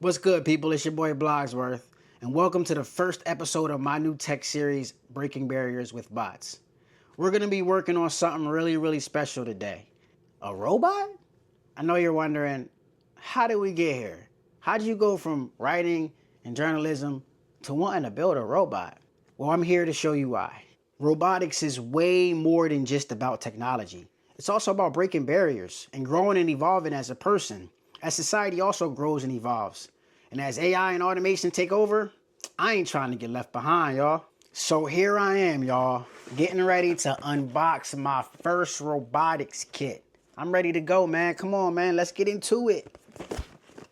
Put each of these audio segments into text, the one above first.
What's good, people? It's your boy Blogsworth, and welcome to the first episode of my new tech series, Breaking Barriers with Bots. We're going to be working on something really special today. A robot? I know you're wondering, how did we get here? How did you go from writing and journalism to wanting to build a robot? Well, I'm here to show you why. Robotics is way more than just about technology. It's also about breaking barriers and growing and evolving as a person, as society also grows and evolves. And as AI and automation take over, I ain't trying to get left behind, y'all. So here I am, y'all, getting ready to unbox my first robotics kit. I'm ready to go, man. Come on, man. Let's get into it.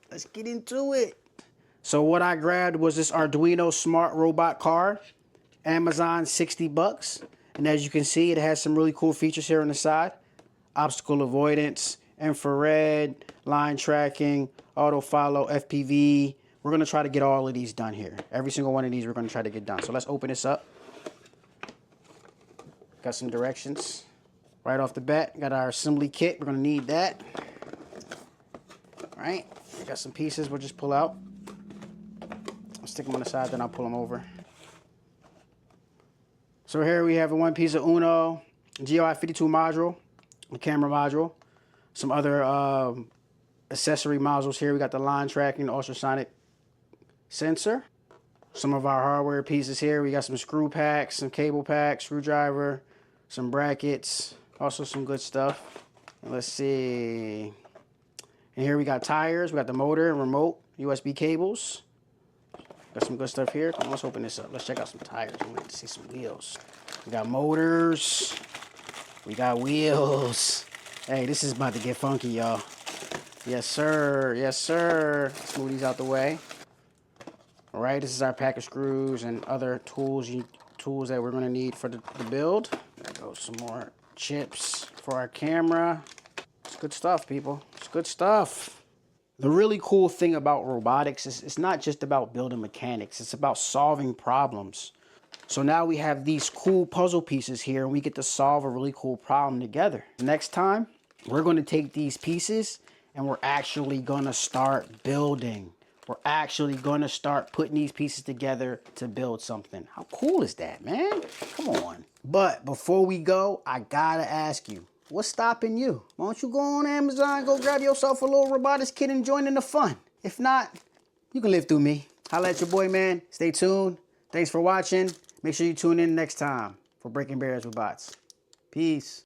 Let's get into it. So what I grabbed was this Arduino smart robot card. Amazon, 60 bucks. And as you can see, it has some really cool features here on the side. Obstacle avoidance, infrared, line tracking, auto follow, FPV. We're going to try to get all of these done here. Every single one of these we're going to try to get done. So let's open this up. Got some directions. Right off the bat, got our assembly kit. We're going to need that. All right. Got some pieces we'll just pull out. I'll stick them on the side, then I'll pull them over. So here we have a one piece of Uno, GOI 52 module, the camera module, some other accessory modules here. We got the line tracking, ultrasonic sensor, some of our hardware pieces here. We got some screw packs, some cable packs, screwdriver, some brackets, also some good stuff. And let's see. And here we got tires. We got the motor and remote, USB cables. Got some good stuff here. Come on, let's open this up. Let's check out some tires. I want to see some wheels. We got motors. We got wheels. Hey, this is about to get funky, y'all. Yes, sir. Yes, sir. Let's move these out the way. All right, this is our pack of screws and other tools that we're going to need for the build. There goes some more chips for our camera. It's good stuff, people. It's good stuff. The really cool thing about robotics is it's not just about building mechanics. It's about solving problems. So now we have these cool puzzle pieces here and we get to solve a really cool problem together. Next time, we're going to take these pieces and we're actually going to start building. We're actually going to start putting these pieces together to build something. How cool is that, man? Come on. But before we go, I gotta ask you, what's stopping you? Why don't you go on Amazon, go grab yourself a little robotics kit and join in the fun? If not, you can live through me. Holla at your boy, man. Stay tuned. Thanks for watching. Make sure you tune in next time for Breaking Barriers with Bots. Peace.